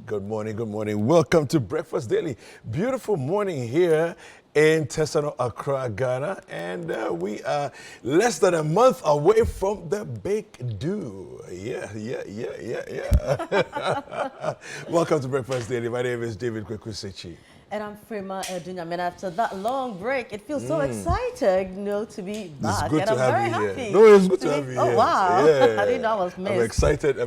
Good morning, good morning. Welcome to Breakfast Daily. Beautiful morning here in Tesano, Accra, Ghana. And we are less than a month away from the big do. Yeah. Welcome to Breakfast Daily. My name is David Citi. And I'm Frima Edunya. I mean, after that long break, it feels so exciting, to be back. It's good and to I'm have very you happy. here. No, it's good to have you Oh, here. wow. Yeah. I didn't know I was missed. I'm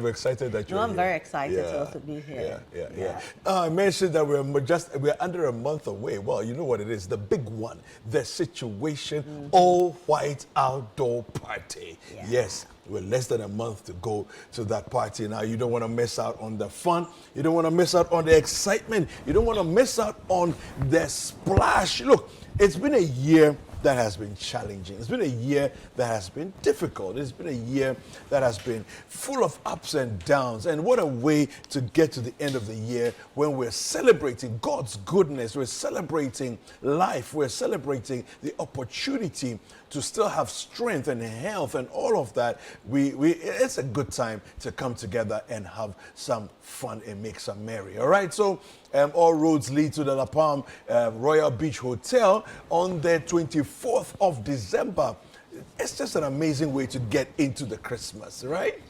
excited that you're here. I'm very excited to also be here. Yeah. I mentioned that we're under a month away. Well, you know what it is. The big one, the situation, all white outdoor party. Yeah. Yes. We're less than a month to go to that party. Now, you don't want to miss out on the fun. You don't want to miss out on the excitement. You don't want to miss out on the splash. Look, it's been a year that has been challenging. It's been a year that has been difficult. It's been a year that has been full of ups and downs. And what a way to get to the end of the year when we're celebrating God's goodness. We're celebrating life. We're celebrating the opportunity to still have strength and health and all of that. It's a good time to come together and have some fun and make some merry. All right, so all roads lead to the La Palm Royal Beach Hotel on the 24th of December. It's just an amazing way to get into the Christmas, right?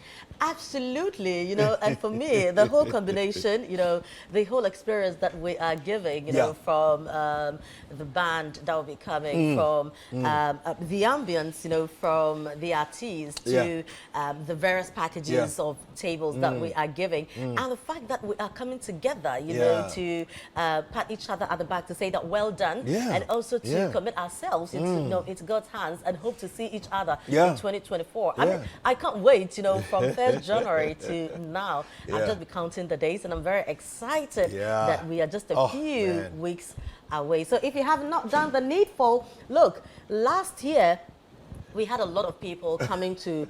Absolutely, and for me, the whole combination, the whole experience that we are giving, from the band that will be coming, from the ambience, from the artists to the various packages of tables that we are giving, and the fact that we are coming together, to pat each other at the back to say that well done, and also to commit ourselves into God's hands and hope to see each other in 2024. I mean, I can't wait, from 1st January to now. I've just been counting the days, and I'm very excited that we are just a few weeks away. So if you have not done the needful, look, last year we had a lot of people coming to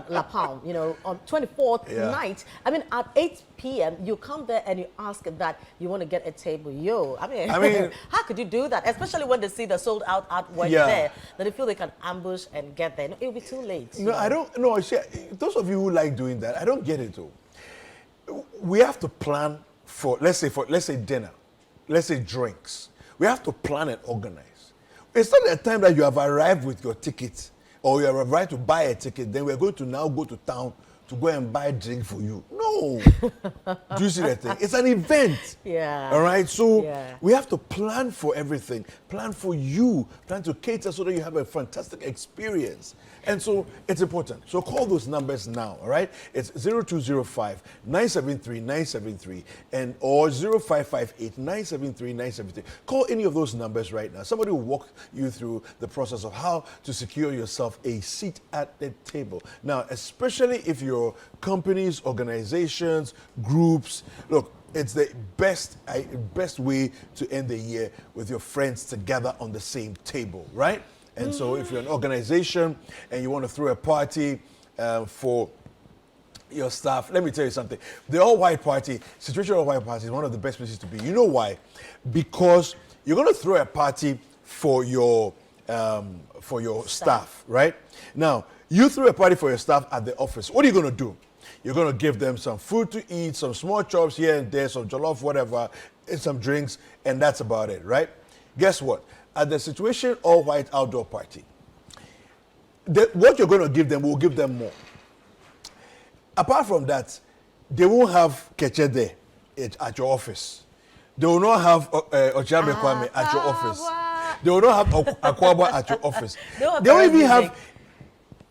La Palm, on 24th night. I mean, at 8 p.m., you come there and you ask that you want to get a table. I mean, how could you do that? Especially when they see the sold out artwork there, that they feel they can ambush and get there. It'll be too late. No, I don't know. Those of you who like doing that, I don't get it though. We have to plan for, let's say dinner, let's say drinks. We have to plan and organize. It's not the time that you have arrived with your ticket or you have arrived to buy a ticket, then we're going to now go to town to go and buy a drink for you. No. Do you see that thing? It's an event. Yeah. All right? So we have to plan for everything. Plan for you. Plan to cater so that you have a fantastic experience. And so it's important. So call those numbers now, all right? It's 0205-973-973 and or 0558-973-973. Call any of those numbers right now. Somebody will walk you through the process of how to secure yourself a seat at the table. Now, especially if your companies, organizations, groups, look, it's the best way to end the year with your friends together on the same table, right? And so if you're an organization and you want to throw a party for your staff, let me tell you something. The all-white party, Situation All-White Party is one of the best places to be. You know why? Because you're going to throw a party for your staff, right? Now, you throw a party for your staff at the office. What are you going to do? You're going to give them some food to eat, some small chops here and there, some jollof, whatever, and some drinks, and that's about it, right? Guess what? At the Situation All-White Outdoor Party, what you're going to give them will give them more. Apart from that, they won't have keche there at your office. They will not have Ochabe Kwame at your office. They will not have Akwaba at your office. They won't even have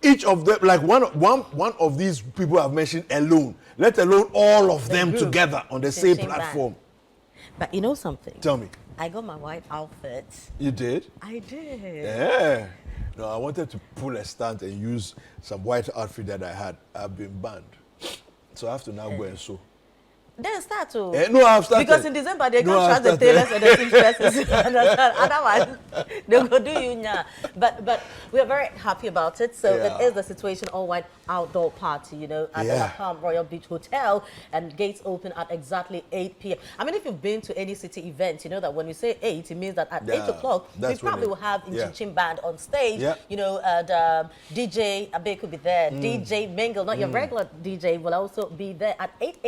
each of them, like one of these people I've mentioned alone, let alone all of them together on the same platform. But you know something? Tell me. I got my white outfit. You did? I did. Yeah. No, I wanted to pull a stunt and use some white outfit that I had. I've been banned. So I have to now go and sew. Then start to. No, I've started. Because in December they can't trust the tailors and the seamstresses. Otherwise, they go do you now. But we are very happy about it. So it is the Situation All-White Outdoor Party, at the La Palm Royal Beach Hotel, and gates open at exactly 8 p.m. I mean, if you've been to any city event, you know that when we say 8, it means that at 8 o'clock we probably will have Inchin Band on stage. And DJ Abe could be there. DJ Mingle, not your regular DJ, will also be there at 8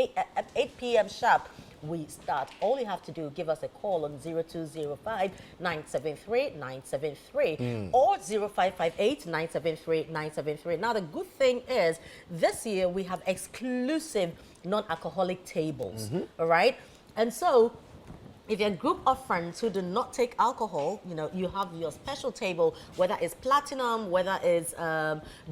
p.m. sharp. we start. All you have to do, give us a call on 0205-973-973 or 0558-973-973. Now, the good thing is, this year we have exclusive non-alcoholic tables, all right? And so, if you're a group of friends who do not take alcohol, you know, you have your special table, whether it's platinum, whether it's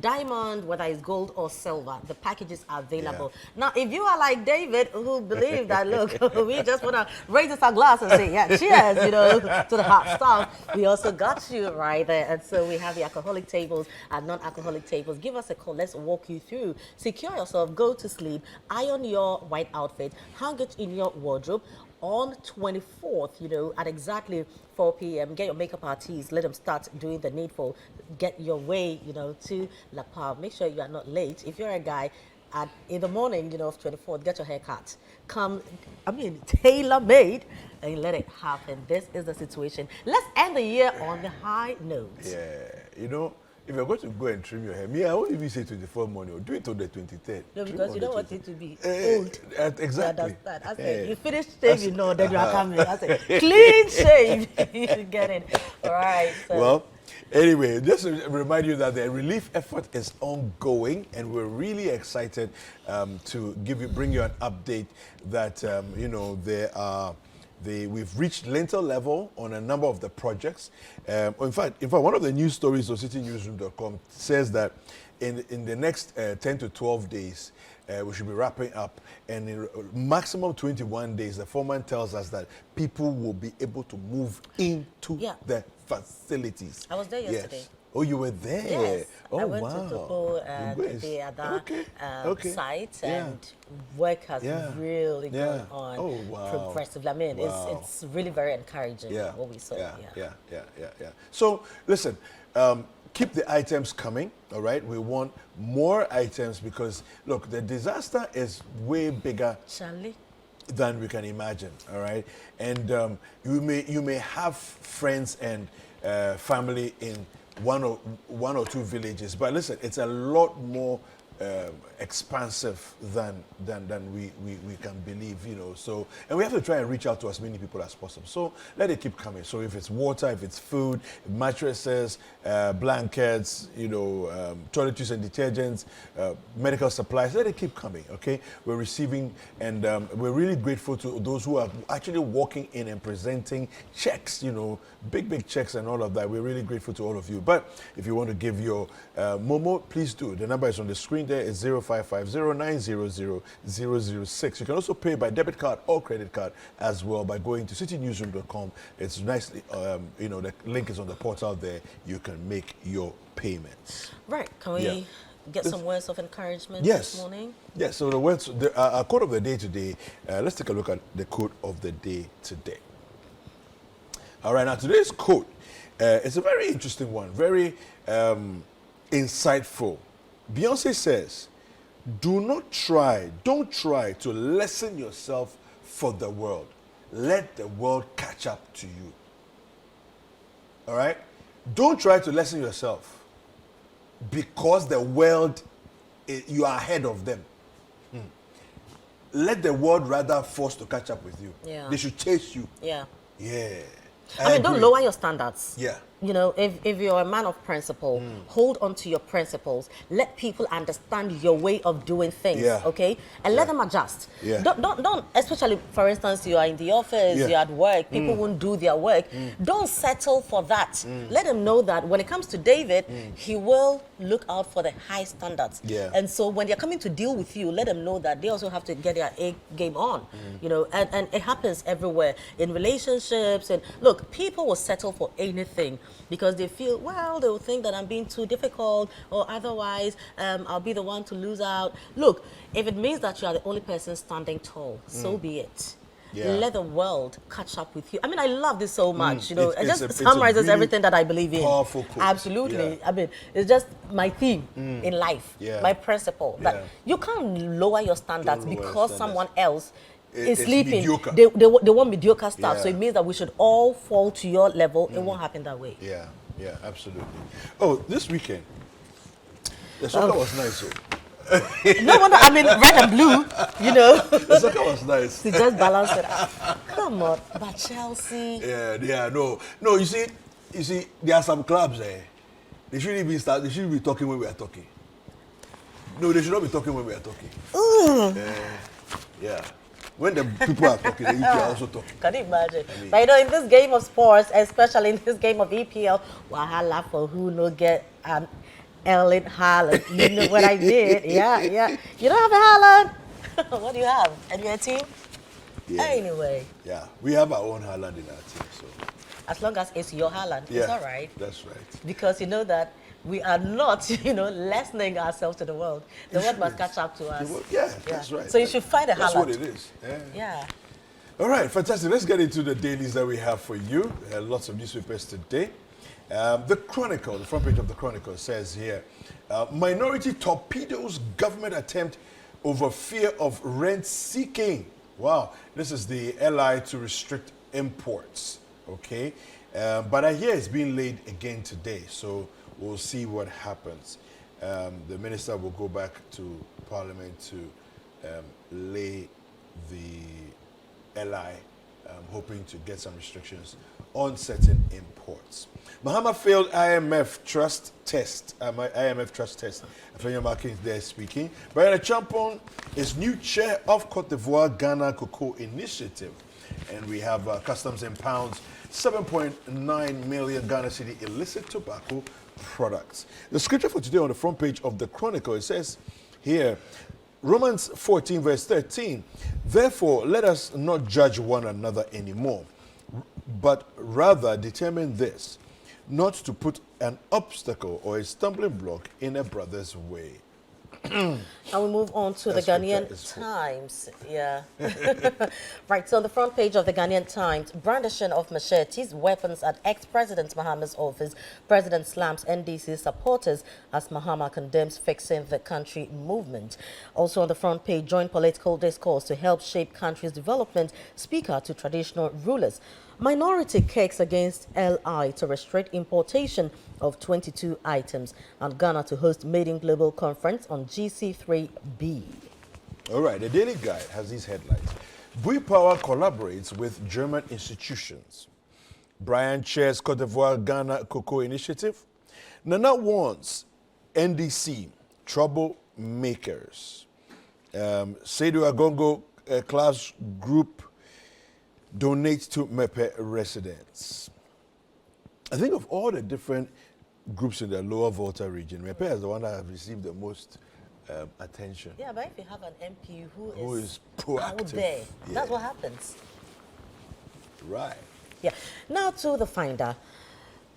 diamond, whether it's gold or silver. The packages are available. Yeah. Now, if you are like David, who believe that, look, we just want to raise our glass and say, yeah, cheers, you know, to the hot stuff, we also got you right there. And so we have the alcoholic tables and non-alcoholic tables. Give us a call. Let's walk you through. Secure yourself, go to sleep, iron your white outfit, hang it in your wardrobe. On 24th, you know, at exactly 4 p.m., get your makeup artists, let them start doing the needful. Get your way, you know, to La Palme. Make sure you are not late. If you're a guy, in the morning, you know, of 24th, get your hair cut. Come, tailor-made, and let it happen. This is the situation. Let's end the year on the high note. Yeah, you know, if you're going to go and trim your hair, I won't even say 24th morning, or do it on the 23rd. No, because you don't want it to be old. Exactly. I said, you finish shave, you know, then you are coming. I said, clean shave. You should get it. All right. So. Well, anyway, just to remind you that the relief effort is ongoing, and we're really excited to bring you an update that, you know, we've reached lintel level on a number of the projects. In fact, one of the news stories on CitiNewsroom.com says that in the next 10 to 12 days, we should be wrapping up. And in maximum 21 days, the foreman tells us that people will be able to move into the facilities. I was there yesterday. Yes. Oh, you were there? Yes. Oh, I went wow. to Topo and the other site, and work has really gone on progressively. I mean, it's really very encouraging what we saw. Yeah. So, listen, keep the items coming, all right? We want more items because, look, the disaster is way bigger than we can imagine, all right? And you may have friends and family in one or two villages, but listen, it's a lot more expansive than we can believe, you know. So, and we have to try and reach out to as many people as possible. So let it keep coming. So if it's water, if it's food, mattresses, blankets, you know, toiletries and detergents, medical supplies, let it keep coming. Okay, we're receiving, and we're really grateful to those who are actually walking in and presenting checks, you know, big checks and all of that. We're really grateful to all of you. But if you want to give your Momo, please do. The number is on the screen there. It's 0550900006. You can also pay by debit card or credit card as well by going to citinewsroom.com. It's nicely, you know, the link is on the portal there. You can make your payments. Right. Can we get some words of encouragement this morning? Yes. So the words, our quote of the day today, let's take a look at the quote of the day today. All right, now today's quote is a very interesting one, very insightful. Beyonce says, don't try to lessen yourself for the world. Let the world catch up to you. All right? Don't try to lessen yourself because the world, you are ahead of them. Let the world rather force to catch up with you. Yeah. They should chase you. Yeah. I mean, don't lower your standards. Yeah. You know, if you're a man of principle, hold on to your principles. Let people understand your way of doing things, okay? And let them adjust. Yeah. Don't, especially, for instance, you are in the office, you're at work, people won't do their work. Don't settle for that. Let them know that when it comes to David, he will look out for the high standards. Yeah. And so when they're coming to deal with you, let them know that they also have to get their A game on, you know, and it happens everywhere, in relationships. And look, people will settle for anything because they feel, well, they will think that I'm being too difficult, or otherwise I'll be the one to lose out. Look, if it means that you are the only person standing tall, so be it. Yeah. Let the world catch up with you. I mean, I love this so much. You know, it just summarizes really everything that I believe in. Powerful quote. Absolutely. Yeah. I mean, it's just my theme in life, my principle. That you can't lower your standards because someone else is sleeping. Mediocre. They want mediocre stuff. So it means that we should all fall to your level. It won't happen that way. Yeah, absolutely. Oh, this weekend, the soccer was nice. So. No wonder, I mean, red and blue, you know. The soccer was nice. To just balance it out. Come on, but Chelsea. Yeah, no. You see, there are some clubs there. They shouldn't be talking when we are talking. No, they should not be talking when we are talking. Yeah. When the people are talking, the EPL are also talking. Can you imagine? But you know, in this game of sports, especially in this game of EPL, wahala for who no get Erling Haaland. You know what I did? Yeah. You don't have a Haaland. What do you have? And your team? Yeah. Anyway. Yeah, we have our own Haaland in our team, so. As long as it's your Haaland, it's all right. That's right. Because you know that we are not, lessening ourselves to the world. The world must catch up to us. Yeah, that's right. So you should find a Haaland. That's what it is. Yeah. All right, fantastic. Let's get into the dailies that we have for you. Lots of newspapers today. The Chronicle, the front page of the Chronicle says here, minority torpedoes government attempt over fear of rent seeking. Wow, this is the LI to restrict imports. Okay, but I hear it's being laid again today, so we'll see what happens. The minister will go back to Parliament to lay the LI, hoping to get some restrictions on certain imports. Mahama failed IMF trust test. IMF trust test. Afenya Markin there speaking. Brian Champon is new chair of Cote d'Ivoire Ghana Cocoa Initiative. And we have customs in pounds, 7.9 million Ghana Citi illicit tobacco products. The scripture for today on the front page of the Chronicle, it says here, Romans 14 verse 13, therefore let us not judge one another anymore, but rather determine this, not to put an obstacle or a stumbling block in a brother's way. And we move on to the Ghanaian Times. Yeah. Right, so on the front page of the Ghanaian Times, brandishing of machetes, weapons at ex-President Mahama's office. President slams NDC supporters as Mahama condemns fixing the country movement. Also on the front page, joint political discourse to help shape country's development. Speaker to traditional rulers. Minority cakes against LI to restrict importation of 22 items, and Ghana to host maiden global conference on GC3B. All right, the Daily Guide has these headlines. Bui Power collaborates with German institutions. Brian chairs Cote d'Ivoire Ghana Cocoa Initiative. Nana warns NDC troublemakers. Seydou Agongo class group donates to Mepe residents. I think of all the different groups in the Lower Volta region, Mepe is the one that has received the most attention. Yeah, but if you have an MP who is proactive, out there, that's what happens. Right. Yeah. Now to the finder.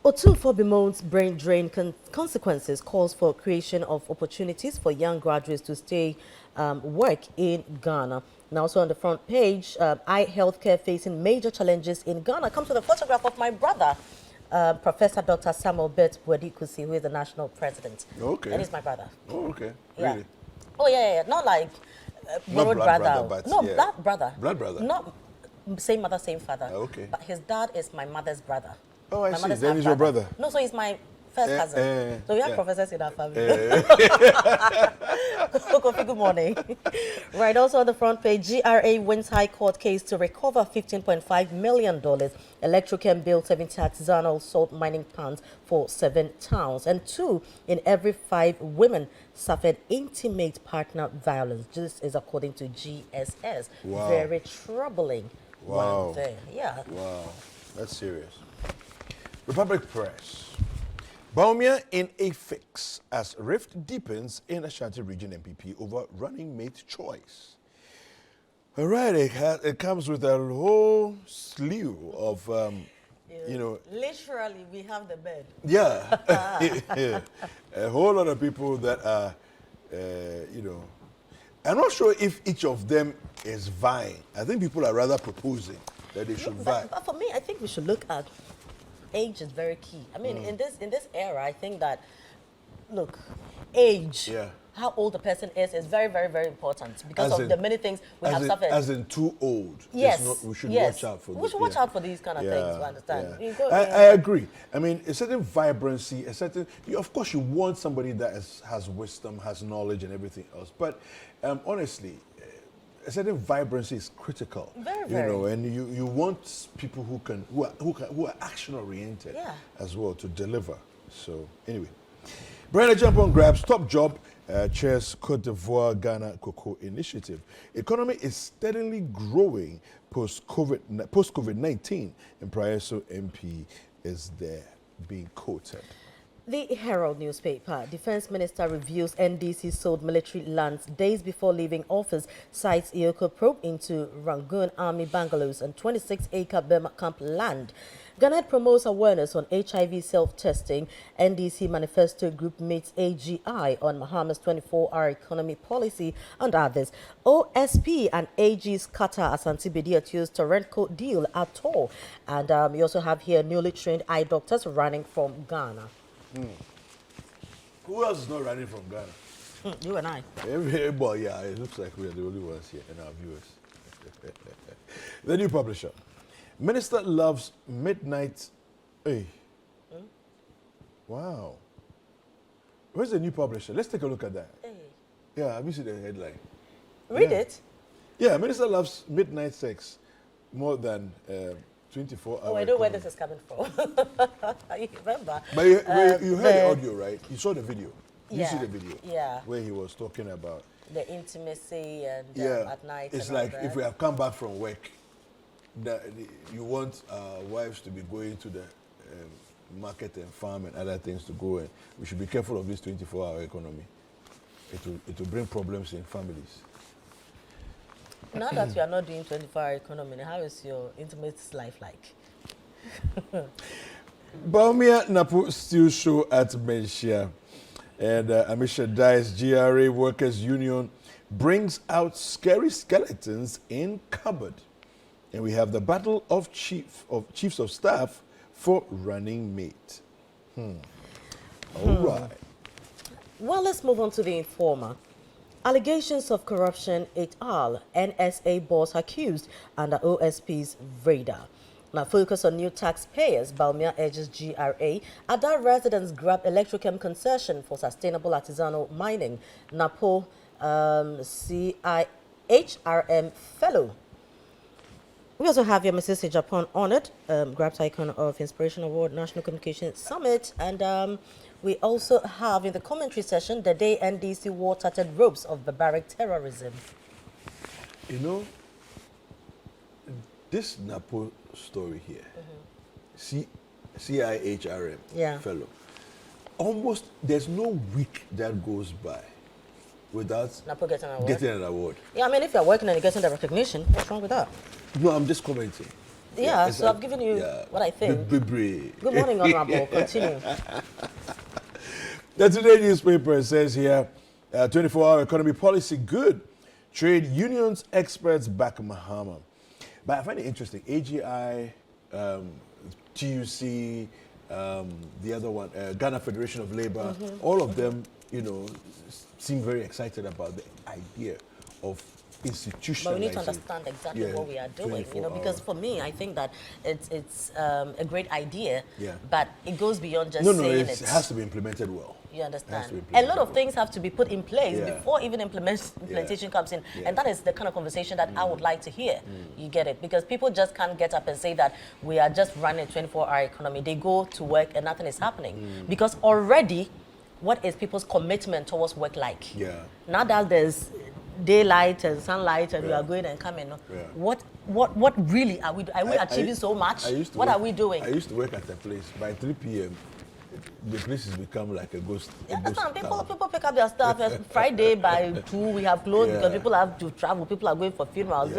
Otufo bemoans brain drain consequences, calls for creation of opportunities for young graduates to stay work in Ghana. Now, also on the front page, eye healthcare facing major challenges in Ghana. Comes with a photograph of my brother, Professor Dr. Samuel Bet Wadikusi, who is the national president. Okay. And he's my brother. Oh, okay. Yeah. Really? Oh, yeah. Not like Not blood brother, but no, yeah. blood brother. Blood brother. Not same mother, same father. Okay. But his dad is my mother's brother. Oh, I My see. mother's Then he's your brother. No, so he's my first cousin. So we have professors in our family. Kofi, good morning. Right, also on the front page, GRA wins High Court case to recover $15.5 million. Electrochem built 70 artisanal salt mining plants for 7 towns. And 2 in every 5 women suffered intimate partner violence. This is according to GSS. Wow. Very troubling. Wow. One there. Yeah. Wow. That's serious. Republic Press. Baumia in a fix as rift deepens in Ashanti Region MPP over running mate choice. All right, it comes with a whole slew of, Literally, we have the bed. Yeah. A whole lot of people that are, I'm not sure if each of them is vying. I think people are rather proposing that they should vie. But for me, I think we should look at age is very key. I mean, in this era, I think that, look, age how old the person is very, very, very important because As of the many things we have suffered. As in too old. Yes. We should watch out for this. We should watch out for these kind of things, you understand? Yeah. You go, I agree. I mean, a certain vibrancy, of course, you want somebody that has wisdom, has knowledge, and everything else. But honestly, a certain vibrancy is critical. Very, very. You know, and you want people who are action oriented as well to deliver. So anyway, Brenda jump on grabs top job. Chairs Cote d'Ivoire Ghana Cocoa Initiative. Economy is steadily growing post COVID-19, and Prayeso MP is there being quoted. The Herald newspaper, Defense Minister reviews NDC sold military lands days before leaving office, cites Iyoko probe into Rangoon Army bungalows and 26-acre Burma camp land. Ghana promotes awareness on HIV self-testing. NDC manifesto group meets AGI on Mahama's 24-hour economy policy and others. OSP and AG's Qatar Asante Bedi to use Torrentco deal at all. And we also have here newly trained eye doctors running from Ghana. Who else is not running from Ghana? You and I. Everybody, yeah, it looks like we are the only ones here and our viewers. The new publisher. Minister loves midnight. Hey. Wow. Where's the new publisher? Let's take a look at that. Hey. Yeah, have you seen the headline? Read it. Yeah, Minister loves midnight sex more than 24 hours. Oh, I know where this is coming from. You remember? But you heard the audio, right? You saw the video. You see the video? Yeah. Where he was talking about the intimacy and at night. It's and like all that. if we have come back from work, you want wives to be going to the market and farm and other things to go, and we should be careful of this 24-hour economy. It will bring problems in families. Now that you are not doing 24-hour economy, how is your intimate life like? Baumia Napu still show at Menshia, and Amisha Dice GRA Workers Union brings out scary skeletons in cupboard. And we have the battle of chiefs of staff for running mate. All right. Well, let's move on to the Informer. Allegations of corruption et al. NSA boss accused under OSP's radar. Now, focus on new taxpayers. Baumia urges GRA. Ada residents grab electrochem concession for sustainable artisanal mining. Napo CIHRM fellow. We also have your Mrs. Japan honored, grabs icon of Inspiration Award National Communication Summit, and we also have in the commentary session the day NDC wore tattered robes of barbaric terrorism. You know, this Napo story here, CIHRM fellow, almost there's no week that goes by without Napo getting an award. Yeah, I mean, if you're working and you're getting the recognition, what's wrong with that? No, I'm just commenting. Yeah, so I've given you what I think. Good morning, Honorable. Continue. The Today newspaper says here, 24-hour economy policy good. Trade unions experts back Mahama. But I find it interesting. AGI, TUC, the other one, Ghana Federation of Labor, all of them, you know, seem very excited about the idea of institutionalizing. But we need to understand exactly what we are doing, you know, because for me, I think that it's a great idea, but it goes beyond just saying it. It has to be implemented well. You understand? A lot of things have to be put in place before even implementation comes in. And that is the kind of conversation that I would like to hear. You get it? Because people just can't get up and say that we are just running a 24-hour economy. They go to work and nothing is happening. Because already, what is people's commitment towards work like? Now that there's daylight and sunlight and we are going and coming, what really are we achieving so much? What are we doing? I used to work at a place. By 3 p.m., the place has become like a ghost. People pick up their stuff. Friday by 2 we have closed because people have to travel. People are going for funerals.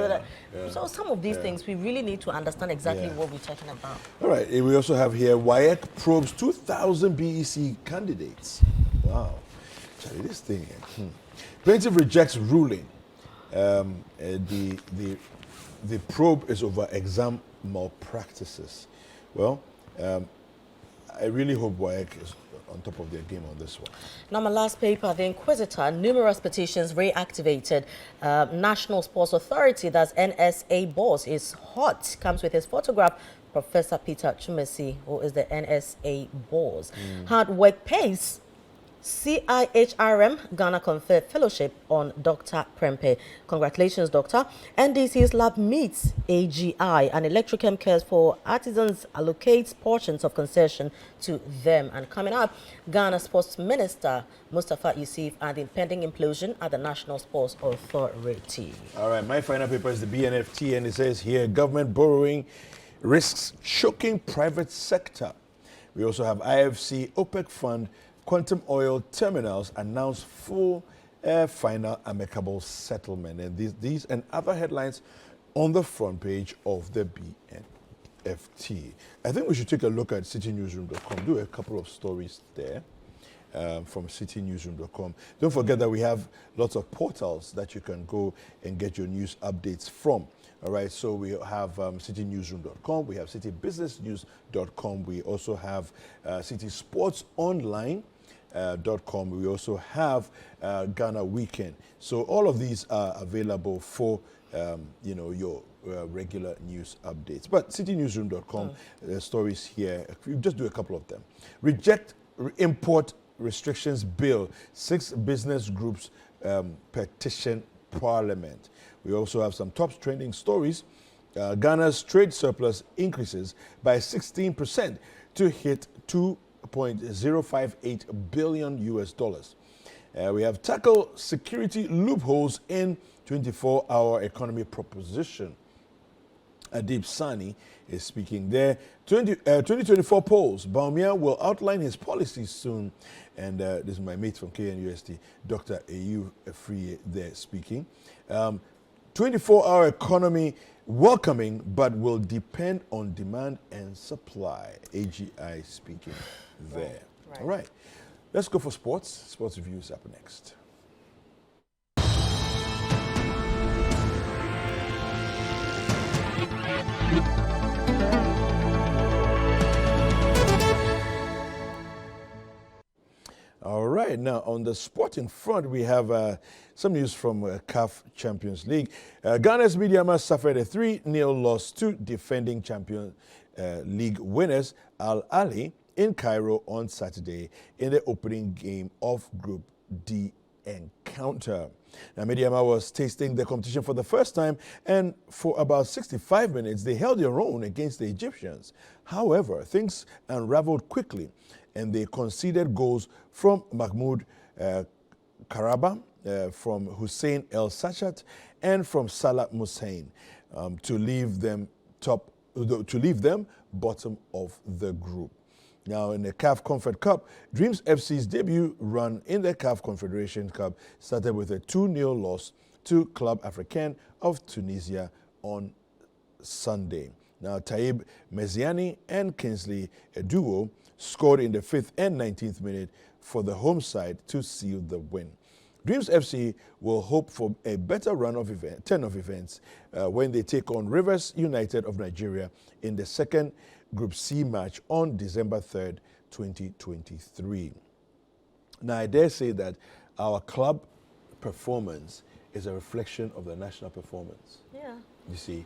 So some of these things we really need to understand exactly what we're talking about. All right. We also have here WIEC probes 2,000 BEC candidates. Wow. Charlie, this thing. Plaintiff rejects ruling. The probe is over exam malpractices. Well, I really hope WAEC is on top of their game on this one. Now, my last paper, The Inquisitor, numerous petitions reactivated. National Sports Authority, that's NSA boss, is hot. Comes with his photograph, Professor Peter Chumesi, who is the NSA boss. Hard work pays. CIHRM Ghana conferred fellowship on Dr. Prempe. Congratulations, Doctor. NDC's lab meets AGI, and Electrochem cares for artisans, allocates portions of concession to them. And coming up, Ghana Sports Minister Mustafa Yusuf and the impending implosion at the National Sports Authority. All right, my final paper is the BNFT, and it says here, government borrowing risks choking private sector. We also have IFC, OPEC fund, Quantum Oil Terminals announce full final amicable settlement. And these and other headlines on the front page of the BNFT. I think we should take a look at citynewsroom.com, do a couple of stories there from citynewsroom.com. Don't forget that we have lots of portals that you can go and get your news updates from. All right, so we have citynewsroom.com, we have citybusinessnews.com, we also have citysportsonline.com. We also have Ghana Weekend. So all of these are available for your regular news updates. But citynewsroom.com, stories here. You just do a couple of them. Reject import restrictions bill. 6 business groups petition Parliament. We also have some top trending stories. Ghana's trade surplus increases by 16% to hit $2.058 billion US. We have tackle security loopholes in 24-hour economy proposition. Adib Sani is speaking there. 2024 polls. Baumia will outline his policies soon. And this is my mate from KNUST, Dr. Ayu Efriye there speaking. 24-hour economy welcoming, but will depend on demand and supply. AGI speaking there. Right. All right. Let's go for sports. Sports reviews up next. All right, now on the sporting front, we have some news from CAF Champions League. Ghana's Mediama suffered a 3-0 loss to defending Champions League winners Al Ahly in Cairo on Saturday in the opening game of Group D encounter. Now, Mediama was tasting the competition for the first time, and for about 65 minutes, they held their own against the Egyptians. However, things unraveled quickly, and they conceded goals from Mahmoud Karaba, from Hussein El Sachat, and from Salah Musain to leave them bottom of the group. Now, in the CAF Comfort Cup, Dreams FC's debut run in the CAF Confederation Cup started with a 2-0 loss to Club Africain of Tunisia on Sunday. Now, Taib Meziani and Kingsley Eduwo scored in the 5th and 19th minute for the home side to seal the win. Dreams FC will hope for a better run of turn of events when they take on Rivers United of Nigeria in the second Group C match on December 3rd, 2023. Now, I dare say that our club performance is a reflection of the national performance. Yeah. You see?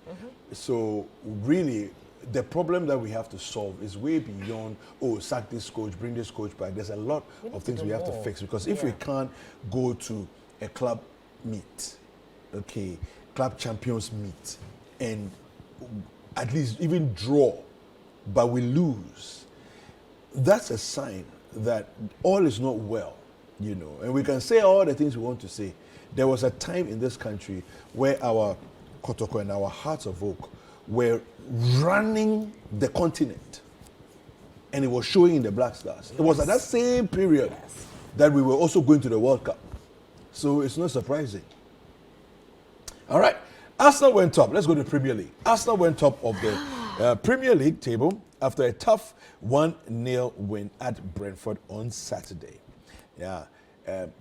So, really, the problem that we have to solve is way beyond, sack this coach, bring this coach back. There's a lot of things we have to fix, because if we can't go to a club meet, club champions meet, and at least even draw, but we lose, that's a sign that all is not well, And we can say all the things we want to say. There was a time in this country where our Kotoko and our Hearts of Oak were running the continent, and it was showing in the Black Stars. It was at that same period that we were also going to the World Cup. So it's not surprising. All right, Arsenal went top. Let's go to the Premier League. Arsenal went top of the Premier League table after a tough 1-0 win at Brentford on Saturday. Yeah,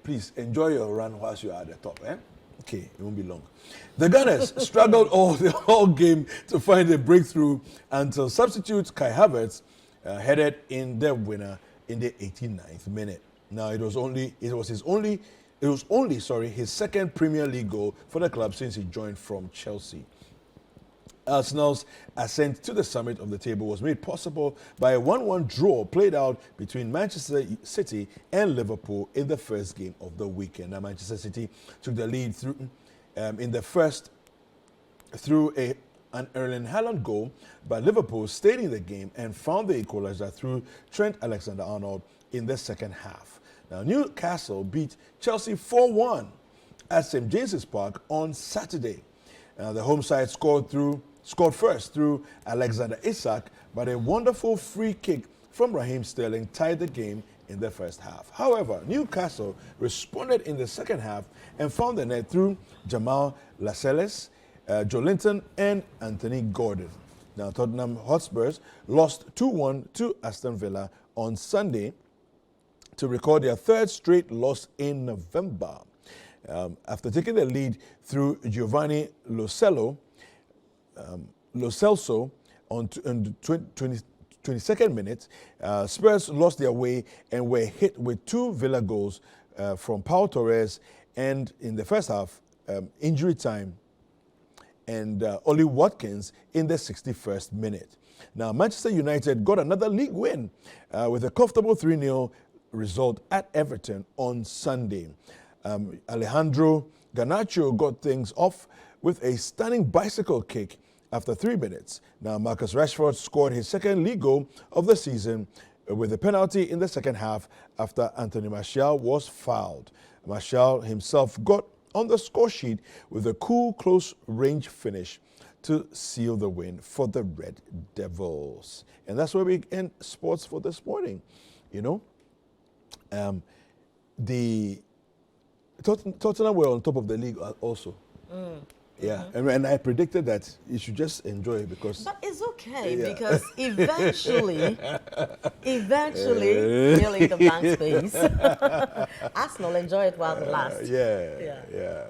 please enjoy your run whilst you are at the top. Okay, it won't be long. The Gunners struggled all game to find a breakthrough until substitute Kai Havertz headed in the winner in the 89th minute. Now it was only his second Premier League goal for the club since he joined from Chelsea. Arsenal's ascent to the summit of the table was made possible by a 1-1 draw played out between Manchester City and Liverpool in the first game of the weekend. Now, Manchester City took the lead through in the first through an Erling Haaland goal, but Liverpool stayed in the game and found the equalizer through Trent Alexander-Arnold in the second half. Now, Newcastle beat Chelsea 4-1 at St James's Park on Saturday. The home side scored first through Alexander Isak, but a wonderful free kick from Raheem Sterling tied the game in the first half. However, Newcastle responded in the second half and found the net through Jamal Lascelles, Joelinton and Anthony Gordon. Now, Tottenham Hotspurs lost 2-1 to Aston Villa on Sunday to record their third straight loss in November. After taking the lead through Giovanni Lo Celso on the 22nd minute, Spurs lost their way and were hit with 2 Villa goals from Pau Torres and in the first half, injury time, and Ollie Watkins in the 61st minute. Now, Manchester United got another league win with a comfortable 3-0 result at Everton on Sunday. Alejandro Garnacho got things off with a stunning bicycle kick after 3 minutes. Now, Marcus Rashford scored his second league goal of the season with a penalty in the second half after Anthony Martial was fouled. Martial himself got on the score sheet with a cool close-range finish to seal the win for the Red Devils. And that's where we end sports for this morning. You know, the Tottenham were on top of the league also. Yeah, and I predicted that you should just enjoy it because... But it's okay because eventually, filling the blank space, Arsenal enjoy it while it lasts. Yeah.